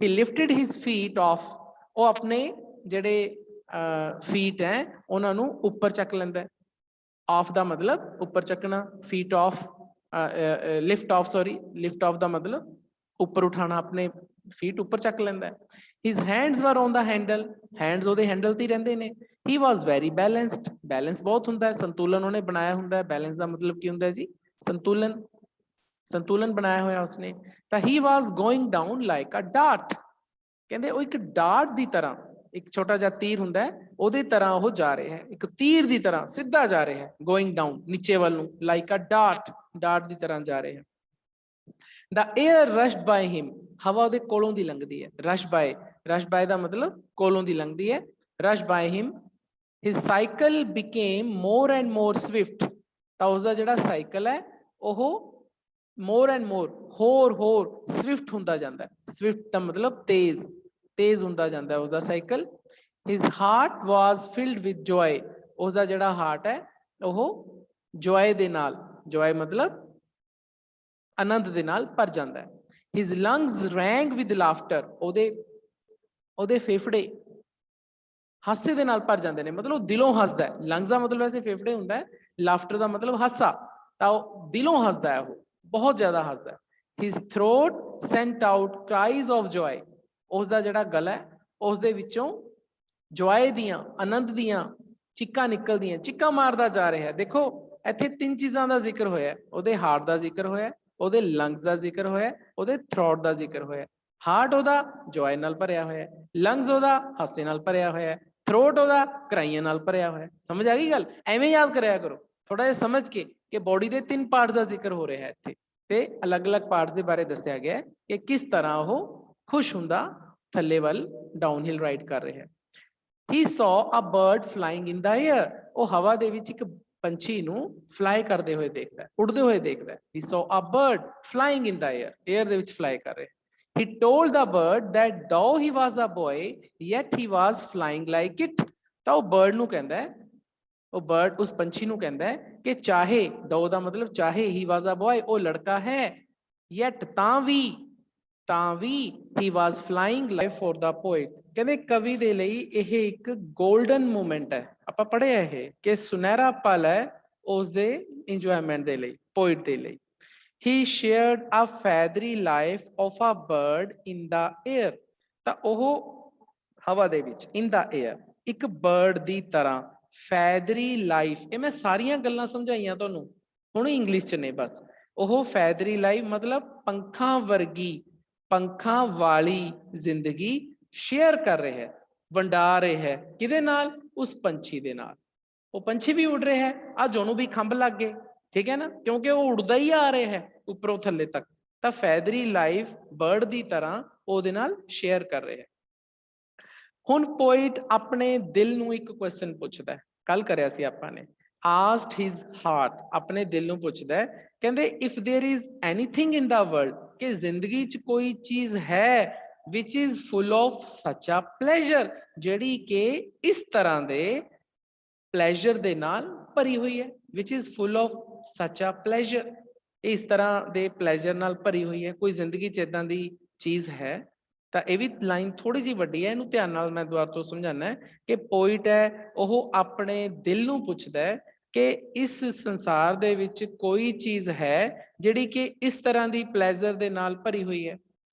ਹੀ ਲਿਫਟਡ ਹਿਸ ਫੀਟ ਆਫ, ਉਹ ਆਪਣੇ ਜਿਹੜੇ ਫੀਟ ਹੈ ਉਹਨਾਂ ਨੂੰ ਉੱਪਰ ਚੱਕ ਲੈਂਦਾ ਹੈ। ਆਫ ਦਾ ਮਤਲਬ ਉੱਪਰ ਚੱਕਣਾ, feet off, lift off, sorry, lift off ਦਾ ਮਤਲਬ ਉੱਪਰ ਉਠਾਣਾ, ਆਪਣੇ ਫੀਟ ਉੱਪਰ ਚੱਕ ਲੈਂਦਾ ਹੈ। His hands were on the handle, hands ਉਹਦੇ ਹੈਂਡਲ ਤੇ ਹੀ ਰਹਿੰਦੇ ਨੇ। he was very balanced, balance बहुत ਹੁੰਦਾ ਹੈ, ਸੰਤੁਲਨ ਉਹਨੇ ਬਣਾਇਆ ਹੁੰਦਾ ਹੈ। बैलेंस ਦਾ ਮਤਲਬ ਕੀ ਹੁੰਦਾ ਹੈ ਜੀ? ਸੰਤੁਲਨ, ਸੰਤੁਲਨ ਬਣਾਇਆ ਹੋਇਆ ਉਸਨੇ। ਤਾਂ he was going down like a dart, ਕਹਿੰਦੇ ਉਹ ਇੱਕ ਡਾਰਟ ਦੀ ਤਰ੍ਹਾਂ, ਇੱਕ ਛੋਟਾ ਜਿਹਾ ਤੀਰ ਹੁੰਦਾ ਹੈ ਉਹਦੇ ਤਰ੍ਹਾਂ ਉਹ ਜਾ ਰਿਹਾ ਹੈ, ਇੱਕ ਤੀਰ ਦੀ ਤਰ੍ਹਾਂ ਸਿੱਧਾ ਜਾ ਰਿਹਾ ਹੈ, going down ਨੀਚੇ ਵੱਲ ਨੂੰ, like a dart, ਡਾਰਟ ਦੀ ਤਰ੍ਹਾਂ ਜਾ ਰਿਹਾ ਹੈ। the air rushed by him, ਹਵਾ ਉਹਦੇ ਕੋਲੋਂ ਦੀ ਲੰਘਦੀ ਹੈ। rush by, rush by ਦਾ ਮਤਲਬ ਕੋਲੋਂ ਦੀ ਲੰਘਦੀ ਹੈ। rush by him, his cycle became more and more swift, ਤਾਂ ਉਸਦਾ ਜਿਹੜਾ ਸਾਈਕਲ ਹੈ ਉਹ more and more, ਹੋਰ swift ਹੁੰਦਾ ਜਾਂਦਾ ਹੈ। swift ਦਾ ਮਤਲਬ ਤੇਜ਼, ਤੇਜ਼ ਹੁੰਦਾ ਜਾਂਦਾ ਹੈ ਉਸਦਾ cycle. his heart was filled with joy, ਉਸਦਾ ਜਿਹੜਾ ਹਾਰਟ ਹੈ ਉਹ joy ਦੇ ਨਾਲ, joy ਮਤਲਬ ਆਨੰਦ ਦੇ ਨਾਲ ਭਰ ਜਾਂਦਾ ਹੈ। his lungs rang with laughter, ਉਹਦੇ ਫੇਫੜੇ ਹਾਸੇ ਦੇ ਨਾਲ ਭਰ ਜਾਂਦੇ ਨੇ, ਮਤਲਬ ਉਹ ਦਿਲੋਂ ਹੱਸਦਾ ਹੈ। ਲੰਗਸ ਦਾ ਮਤਲਬ ਵੈਸੇ ਫੇਫੜੇ ਹੁੰਦਾ ਹੈ, ਲਾਫਟਰ ਦਾ ਮਤਲਬ ਹਾਸਾ, ਤਾਂ ਉਹ ਦਿਲੋਂ ਹੱਸਦਾ ਹੈ, ਉਹ ਬਹੁਤ ਜ਼ਿਆਦਾ ਹੱਸਦਾ ਹੈ। His throat sent out cries of joy, ਉਸ ਦਾ ਜਿਹੜਾ ਗਲਾ ਹੈ ਉਸ ਦੇ ਵਿੱਚੋਂ ਜੋਏ ਦੀਆਂ, ਆਨੰਦ ਦੀਆਂ ਚੀਕਾਂ ਨਿਕਲਦੀਆਂ, ਚੀਕਾਂ ਮਾਰਦਾ ਜਾ ਰਿਹਾ ਹੈ। ਦੇਖੋ ਇੱਥੇ ਤਿੰਨ ਚੀਜ਼ਾਂ ਦਾ ਜ਼ਿਕਰ ਹੋਇਆ, ਉਹਦੇ ਹਾਰਟ ਦਾ ਜ਼ਿਕਰ ਹੋਇਆ, ਉਹਦੇ ਲੰਗਸ ਦਾ ਜ਼ਿਕਰ ਹੋਇਆ, ਉਹਦੇ ਥਰੋਟ ਦਾ ਜ਼ਿਕਰ ਹੋਇਆ। ਹਾਰਟ ਉਹਦਾ ਜੋਏ ਨਾਲ ਭਰਿਆ ਹੋਇਆ, ਲੰਗਸ ਉਹਦਾ ਹਾਸੇ ਨਾਲ ਭਰਿਆ ਹੋਇਆ, ਥਰੋਟ ਉਹਦਾ ਕਰਾਈਆਂ ਨਾਲ ਭਰਿਆ ਹੋਇਆ। ਸਮਝ ਆ ਗਈ ਗੱਲ? ਐਵੇਂ ਯਾਦ ਕਰਿਆ ਕਰੋ ਥੋੜਾ ਜਿਹਾ ਸਮਝ ਕੇ ਕਿ ਬੋਡੀ ਦੇ ਤਿੰਨ ਪਾਰਟ ਦਾ ਜ਼ਿਕਰ ਹੋ ਰਿਹਾ ਹੈ ਇੱਥੇ, ਤੇ ਅਲੱਗ-ਅਲੱਗ ਪਾਰਟਸ ਦੇ ਬਾਰੇ ਦੱਸਿਆ ਗਿਆ ਕਿ ਕਿਸ ਤਰ੍ਹਾਂ ਉਹ ਖੁਸ਼ ਹੁੰਦਾ ਥੱਲੇ ਵੱਲ ਡਾਊਨਹਿਲ ਰਾਈਡ ਕਰ ਰਿਹਾ ਹੈ। He saw a bird flying in the air, ਉਹ ਹਵਾ ਦੇ ਵਿੱਚ ਇੱਕ ਪੰਛੀ ਨੂੰ ਫਲਾਈ ਕਰਦੇ ਹੋਏ ਦੇਖਦਾ ਹੈ, ਉੜਦੇ ਹੋਏ ਦੇਖਦਾ ਹੈ। He saw a bird flying in the air, air ਦੇ ਵਿੱਚ ਫਲਾਈ ਕਰ ਰਿਹਾ। He told the bird that though he was a boy, yet he was flying like it, ਤਾਂ ਉਹ ਬਰਡ ਨੂੰ ਕਹਿੰਦਾ ਹੈ, ਉਹ ਬਰਡ ਉਸ ਪੰਛੀ ਨੂੰ ਕਹਿੰਦਾ ਹੈ ਕਿ ਚਾਹੇ, though ਦਾ ਮਤਲਬ ਚਾਹੇ, he was a boy, ਉਹ ਲੜਕਾ ਹੈ, yet ਤਾਂ ਵੀ he was flying like for the poet, ਕਹਿੰਦੇ ਕਵੀ ਦੇ ਲਈ ਇਹ ਇੱਕ ਗੋਲਡਨ ਮੂਮੈਂਟ ਹੈ। ਆਪਾਂ ਪੜ੍ਹਿਆ ਇਹ ਕਿ ਸੁਨਹਿਰਾ ਪਲ ਹੈ ਉਸ ਦੇ ਇੰਜੋਇਮੈਂਟ ਦੇ ਲਈ, ਪੋਇਟ ਦੇ ਲਈ। He shared a feathery life of a bird in the air, ਤਾਂ ਉਹ ਹਵਾ ਦੇ ਵਿੱਚ, in the air, ਇੱਕ ਬਰਡ ਦੀ ਤਰ੍ਹਾਂ, feathery life, ਇਹ ਮੈਂ ਸਾਰੀਆਂ ਗੱਲਾਂ ਸਮਝਾਈਆਂ ਤੁਹਾਨੂੰ, ਹੁਣ ਇੰਗਲਿਸ਼ ਚ ਨੇ ਬਸ। ਉਹ feathery life ਮਤਲਬ ਪੰਖਾਂ ਵਰਗੀ, ਪੰਖਾਂ ਵਾਲੀ ਜ਼ਿੰਦਗੀ ਸ਼ੇਅਰ ਕਰ ਰਿਹਾ ਹੈ, ਵੰਡਾ ਰਿਹਾ ਹੈ, ਕਿਹਦੇ ਨਾਲ? ਉਸ ਪੰਛੀ ਦੇ ਨਾਲ। ਉਹ ਪੰਛੀ ਵੀ ਉੱਡ ਰਿਹਾ ਹੈ, ਅੱਜ ਉਹਨੂੰ ਵੀ ਖੰਭ ਲੱਗ ਗਏ, ਠੀਕ ਹੈ ਨਾ, ਕਿਉਂਕਿ ਉਹ ਉੜਦਾ ਹੀ ਆ ਰਿਹਾ ਹੈ ਉੱਪਰੋਂ ਥੱਲੇ ਤੱਕ। ਤਾਂ ਫੈਦਰੀ ਲਾਈਫ ਬਰਡ ਦੀ ਤਰ੍ਹਾਂ ਉਹਦੇ ਨਾਲ ਸ਼ੇਅਰ ਕਰ ਰਿਹਾ ਹੈ। ਹੁਣ ਪੋਇਟ ਆਪਣੇ ਦਿਲ ਨੂੰ ਇੱਕ ਕੁਐਸਚਨ ਪੁੱਛਦਾ ਹੈ, ਕੱਲ ਕਰਿਆ ਸੀ ਆਪਾਂ ਨੇ, asked his heart, ਆਪਣੇ ਦਿਲ ਨੂੰ ਪੁੱਛਦਾ ਹੈ, ਕਹਿੰਦੇ if there is anything in the world, ਕਿ ਜ਼ਿੰਦਗੀ 'ਚ ਕੋਈ ਚੀਜ਼ ਹੈ which is full of such a pleasure, ਜਿਹੜੀ ਕਿ ਇਸ ਤਰ੍ਹਾਂ ਦੇ pleasure ਦੇ ਨਾਲ ਭਰੀ ਹੋਈ ਹੈ, which is full of such a pleasure, ਇਸ ਤਰ੍ਹਾਂ ਦੇ pleasure ਨਾਲ ਭਰੀ ਹੋਈ ਹੈ, ਕੋਈ ਜ਼ਿੰਦਗੀ 'ਚ ਏਦਾਂ ਦੀ ਚੀਜ਼ ਹੈ। ਤਾਂ ਇਹ ਵੀ ਲਾਈਨ ਥੋੜੀ ਜਿਹੀ ਵੱਡੀ ਹੈ, ਇਹਨੂੰ ਧਿਆਨ ਨਾਲ ਮੈਂ ਦੁਬਾਰਾ ਤੋਂ ਸਮਝਾਉਣਾ ਹੈ ਕਿ ਪੋਇਟ ਹੈ ਉਹ ਆਪਣੇ ਦਿਲ ਨੂੰ ਪੁੱਛਦਾ ਹੈ ਕਿ ਇਸ ਸੰਸਾਰ ਦੇ ਵਿੱਚ ਕੋਈ ਚੀਜ਼ ਹੈ ਜਿਹੜੀ ਕਿ ਇਸ ਤਰ੍ਹਾਂ ਦੀ pleasure ਦੇ ਨਾਲ ਭਰੀ ਹੋਈ ਹੈ।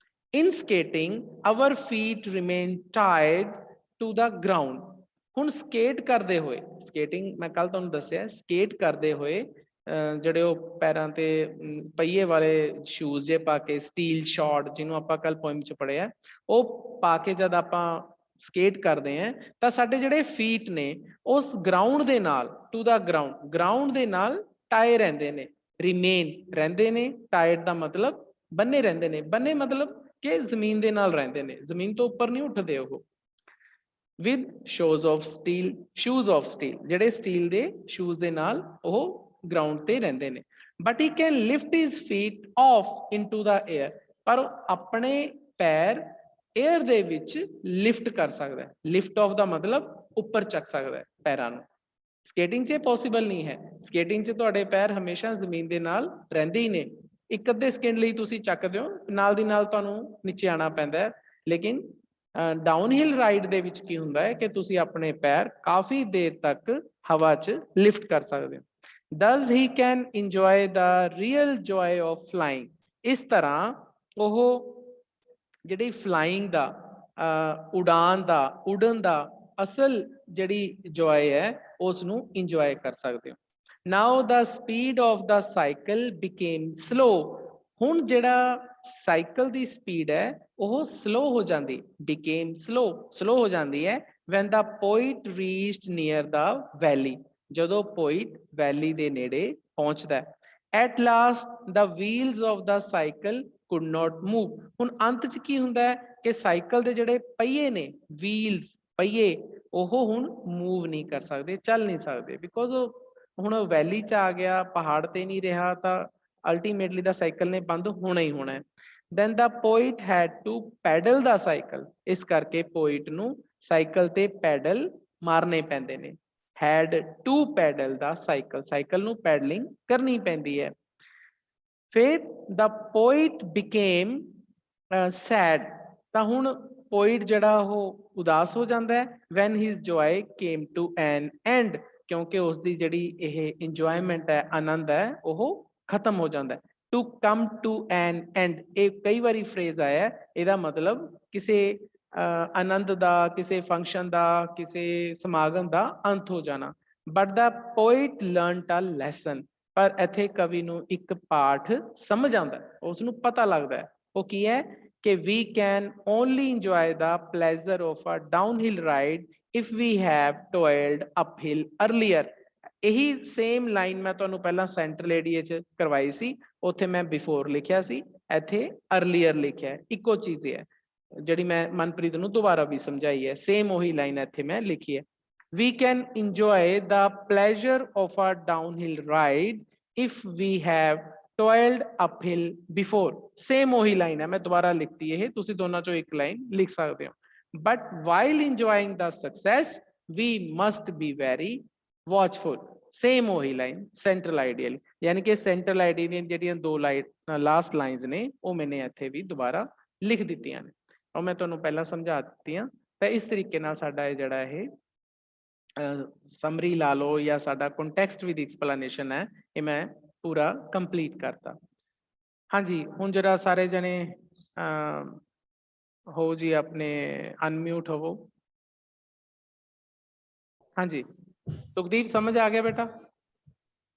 In skating, our feet remain tied to the ground, ਹੁਣ ਸਕੇਟ ਕਰਦੇ ਹੋਏ, ਸਕੇਟਿੰਗ ਮੈਂ ਕੱਲ ਤੁਹਾਨੂੰ ਦੱਸਿਆ, ਸਕੇਟ ਕਰਦੇ ਹੋਏ ਜਿਹੜੇ ਉਹ ਪੈਰਾਂ ਤੇ ਪਹੀਏ ਵਾਲੇ ਸ਼ੂਜ਼ ਜੇ ਪਾ ਕੇ, ਸਟੀਲ ਸ਼ਾਰਟ ਜਿਹਨੂੰ ਆਪਾਂ ਕੱਲ ਪੋਇਮ ਚ ਪੜ੍ਹਿਆ, ਉਹ ਪਾ ਕੇ ਜਦ ਆਪਾਂ ਸਕੇਟ ਕਰਦੇ ਹਾਂ ਤਾਂ ਸਾਡੇ ਜਿਹੜੇ ਫੀਟ ਨੇ ਉਸ ਗਰਾਊਂਡ ਦੇ ਨਾਲ, ਟੂ ਦਾ ਗਰਾਊਂਡ, ਗਰਾਊਂਡ ਦੇ ਨਾਲ ਟਾਏ ਰਹਿੰਦੇ ਨੇ, ਰਿਮੇਨ ਰਹਿੰਦੇ ਨੇ, ਟਾਇਡ ਦਾ ਮਤਲਬ ਬੰਨੇ ਰਹਿੰਦੇ ਨੇ, ਬੰਨੇ ਮਤਲਬ ਕਿ ਜ਼ਮੀਨ ਦੇ ਨਾਲ ਰਹਿੰਦੇ ਨੇ, ਜ਼ਮੀਨ ਤੋਂ ਉੱਪਰ ਨਹੀਂ ਉੱਠਦੇ ਉਹ। With shows of steel, shoes of steel, ਜਿਹੜੇ ਸਟੀਲ ਦੇ ਸ਼ੂਜ਼ ਦੇ ਨਾਲ ਉਹ ਗਰਾਊਂਡ ਤੇ ਰਹਿੰਦੇ ਨੇ। But he can lift his feet of into the air, ਪਰ ਉਹ ਆਪਣੇ ਪੈਰ 에ਅਰ ਦੇ ਵਿੱਚ ਲਿਫਟ ਕਰ ਸਕਦਾ ਹੈ। ਲਿਫਟ ਆਫ ਦਾ ਮਤਲਬ ਉੱਪਰ ਚੱਕ ਸਕਦਾ ਹੈ ਪੈਰਾਂ ਨੂੰ। ਸਕੇਟਿੰਗ 'ਚ ਪੋਸੀਬਲ ਨਹੀਂ ਹੈ, ਸਕੇਟਿੰਗ 'ਚ ਤੁਹਾਡੇ ਪੈਰ ਹਮੇਸ਼ਾ ਜ਼ਮੀਨ ਦੇ ਨਾਲ ਰਹਿੰਦੇ ਹੀ ਨੇ। ਇੱਕ ਅੱਧੇ ਸਕਿੰਟ ਲਈ ਤੁਸੀਂ ਚੱਕਦੇ ਹੋ, ਨਾਲ ਦੀ ਨਾਲ ਤੁਹਾਨੂੰ ਨੀਚੇ ਆਉਣਾ ਪੈਂਦਾ ਹੈ। ਲੇਕਿਨ ਡਾਊਨਹਿਲ ਰਾਈਡ ਦੇ ਵਿੱਚ ਕੀ ਹੁੰਦਾ ਹੈ ਕਿ ਤੁਸੀਂ ਆਪਣੇ ਪੈਰ ਕਾਫੀ ਦੇਰ ਤੱਕ ਹਵਾ 'ਚ ਲਿਫਟ ਕਰ ਸਕਦੇ ਹੋ। Thus he can enjoy the real joy of flying, ਇਸ ਤਰ੍ਹਾਂ ਉਹ ਜਿਹੜੀ ਫਲਾਈਂਗ ਦਾ, ਉਡਾਨ ਦਾ, ਉਡਣ ਦਾ ਅਸਲ ਜਿਹੜੀ ਜੋਏ ਹੈ ਉਸ ਨੂੰ ਇੰਜੋਏ ਕਰ ਸਕਦੇ ਹੋ। Now the speed of the cycle became slow, ਹੁਣ ਜਿਹੜਾ ਸਾਈਕਲ ਦੀ ਸਪੀਡ ਹੈ ਉਹ ਸਲੋ ਹੋ ਜਾਂਦੀ, ਬਿਕੇਮ ਸਲੋ, ਸਲੋ ਹੋ ਜਾਂਦੀ ਹੈ when the poet reached near the valley, ਜਦੋਂ ਪੋਇਟ ਵੈਲੀ ਦੇ ਨੇੜੇ ਪਹੁੰਚਦਾ ਹੈ। At last the wheels of the cycle could not move, ਹੁਣ ਅੰਤ 'ਚ ਕੀ ਹੁੰਦਾ ਹੈ ਕਿ ਸਾਈਕਲ ਦੇ ਜਿਹੜੇ ਪਹੀਏ ਨੇ, wheels ਪਹੀਏ, ਉਹ ਹੁਣ ਮੂਵ ਨਹੀਂ ਕਰ ਸਕਦੇ, ਚੱਲ ਨਹੀਂ ਸਕਦੇ, ਬਿਕੋਜ਼ ਹੁਣ ਵੈਲੀ 'ਚ ਆ ਗਿਆ, ਪਹਾੜ ਤੇ ਨਹੀਂ ਰਿਹਾ, ਤਾਂ ਅਲਟੀਮੇਟਲੀ ਦਾ ਸਾਈਕਲ ਨੇ ਬੰਦ ਹੋਣਾ ਹੀ ਹੋਣਾ ਹੈ। Then the poet had to pedal the cycle, ਇਸ ਕਰਕੇ ਪੋਇਟ ਨੂੰ ਸਾਈਕਲ ਤੇ ਪੈਡਲ ਮਾਰਨੇ ਪੈਂਦੇ ਨੇ। had to pedal the cycle, cycle ਨੂੰ ਪੈਡਲਿੰਗ ਕਰਨੀ ਪੈਂਦੀ ਹੈ। ਫਿਰ the poet became sad, ਤਾਂ ਹੁਣ ਪੋਇਟ ਜਿਹੜਾ ਉਹ ਉਦਾਸ ਹੋ ਜਾਂਦਾ ਹੈ when his joy came to an end, ਕਿਉਂਕਿ ਉਸਦੀ ਜਿਹੜੀ ਇਹ ਇੰਜੋਇਮੈਂਟ ਹੈ, ਆਨੰਦ ਹੈ, ਉਹ ਖਤਮ ਹੋ ਜਾਂਦਾ ਹੈ। to come to an end, ਇਹ ਕਈ ਵਾਰੀ ਫਰੇਜ਼ ਆਇਆ, ਇਹਦਾ ਮਤਲਬ ਕਿਸੇ ਆਨੰਦ ਦਾ, ਕਿਸੇ ਫੰਕਸ਼ਨ ਦਾ, ਕਿਸੇ ਸਮਾਗਮ ਦਾ ਅੰਤ ਹੋ ਜਾਣਾ। but the poet learnt a lesson, ਪਰ ਇੱਥੇ ਕਵੀ ਨੂੰ ਇੱਕ ਪਾਠ ਸਮਝ ਆਉਂਦਾ, ਉਸ ਨੂੰ ਪਤਾ ਲੱਗਦਾ ਹੈ। ਉਹ ਕੀ ਹੈ ਕਿ we can only enjoy the pleasure of a downhill ride if we have toiled uphill earlier, ਇਹੀ ਸੇਮ ਲਾਈਨ ਮੈਂ ਤੁਹਾਨੂੰ ਪਹਿਲਾਂ ਸੈਂਟਰਲ ਏਰੀਏ 'ਚ ਕਰਵਾਈ ਸੀ, ਉੱਥੇ ਮੈਂ ਬਿਫੋਰ ਲਿਖਿਆ ਸੀ, ਇੱਥੇ ਅਰਲੀਅਰ ਲਿਖਿਆ, ਇੱਕੋ ਚੀਜ਼ ਹੈ ਜਿਹੜੀ ਮੈਂ ਮਨਪ੍ਰੀਤ ਨੂੰ ਦੁਬਾਰਾ ਵੀ ਸਮਝਾਈ ਹੈ, ਸੇਮ ਉਹੀ ਲਾਈਨ ਇੱਥੇ ਮੈਂ ਲਿਖੀ ਹੈ। We can enjoy the pleasure of a downhill ride if we have toiled uphill before, same ਉਹੀ ਲਾਈਨ ਹੈ, ਮੈਂ ਦੁਬਾਰਾ ਲਿਖਤੀ ਇਹ, ਤੁਸੀਂ ਦੋਨਾਂ ਚੋਂ ਇੱਕ ਲਾਈਨ ਲਿਖ ਸਕਦੇ ਹੋ। But while enjoying the success we must be very watchful, same ਉਹੀ ਲਾਈਨ ਸੈਂਟਰਲ ਆਈਡੀਅਲ, ਯਾਨੀ ਕਿ ਸੈਂਟਰਲ ਆਈਡੀ ਦੀਆਂ ਜਿਹੜੀਆਂ ਦੋ ਲਾਸਟ ਲਾਈਨਸ ਨੇ ਉਹ ਮੈਨੇ ਇੱਥੇ ਵੀ ਦੁਬਾਰਾ ਲਿਖ ਦਿੱਤੀਆਂ ਨੇ, ਉਹ ਮੈਂ ਤੁਹਾਨੂੰ ਪਹਿਲਾਂ ਸਮਝਾ ਦਿੱਤੀਆਂ। ਤਾਂ ਇਸ ਤਰੀਕੇ ਨਾਲ ਸਾਡਾ ਇਹ ਜਿਹੜਾ ਇਹ ਸਮਰੀ ਲਾ ਲਓ ਜਾਂ ਸਾਡਾ ਕੰਟੈਕਸਟ ਵਿਦ ਐਕਸਪਲੇਨੇਸ਼ਨ ਹੈ, ਇਹ ਮੈਂ ਪੂਰਾ ਕੰਪਲੀਟ ਕਰਤਾ। ਹਾਂਜੀ, ਹੁਣ ਜਰਾ ਸਾਰੇ ਜਣੇ ਹੋ ਜੀ ਆਪਣੇ ਅਨਮਿਊਟ ਹੋਵੋ। ਹਾਂਜੀ ਸੁਖਦੀਪ, समझ आ गया बेटा?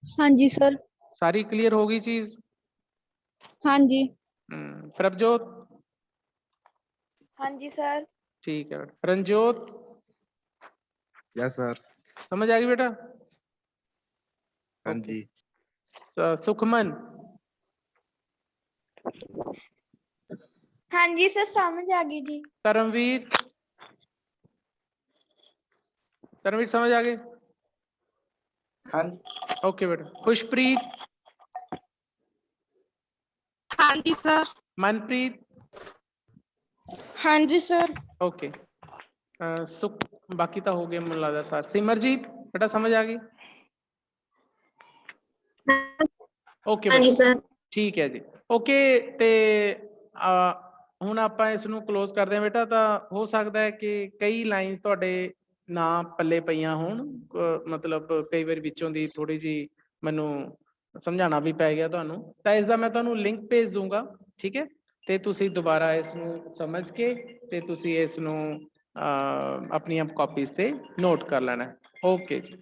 हाँ जी सर। सारी क्लियर होगी चीज? हाँ जी। प्रभजोत? हाँ जी सर। ठीक है बेटा। रंजोत? Yes sir. समझ आ गई बेटा? हाँ जी। सुखमन? हाँ जी सर, समझ आ गई जी। तरमवीर? तरमवीर समझ आ गए? हाँ। ओके बेटा। खुशप्रीत? हाँ जी सर। मनप्रीत? हाँ जी सर। ओके। सुख बाकी तो हो गए मुझे लगता सर। सिमरजीत बेटा समझ आ गई? ओके हाँ जी बेटा, सर। ठीक है जी। ओके, ਤੇ ਹੁਣ ਆਪਾਂ ਇਸ ਨੂੰ ਕਲੋਜ਼ ਕਰਦੇ ਹਾਂ ਬੇਟਾ। ਤਾਂ ਹੋ ਸਕਦਾ ਹੈ ਕਿ ਕਈ ਲਾਈਨਸ ਤੁਹਾਡੇ ਨਾ ਪੱਲੇ ਪਈਆਂ ਹੋਣ, ਮਤਲਬ ਕਈ ਵਾਰ ਵਿੱਚੋਂ ਦੀ ਥੋੜੀ ਜੀ ਮੈਨੂੰ ਸਮਝਾਉਣਾ ਵੀ ਪੈ ਗਿਆ ਤੁਹਾਨੂੰ, ਤਾਂ ਇਸ ਦਾ ਮੈਂ ਤੁਹਾਨੂੰ ਲਿੰਕ ਭੇਜ ਦੂੰਗਾ, ਠੀਕ ਹੈ? ਤੇ ਤੁਸੀਂ ਦੁਬਾਰਾ ਇਸ ਨੂੰ ਸਮਝ ਕੇ ਤੇ ਤੁਸੀਂ ਇਸ ਨੂੰ ਆਪਣੀਆਂ ਕਾਪੀਜ਼ ਤੇ ਨੋਟ ਕਰ ਲੈਣਾ। ਓਕੇ ਜੀ।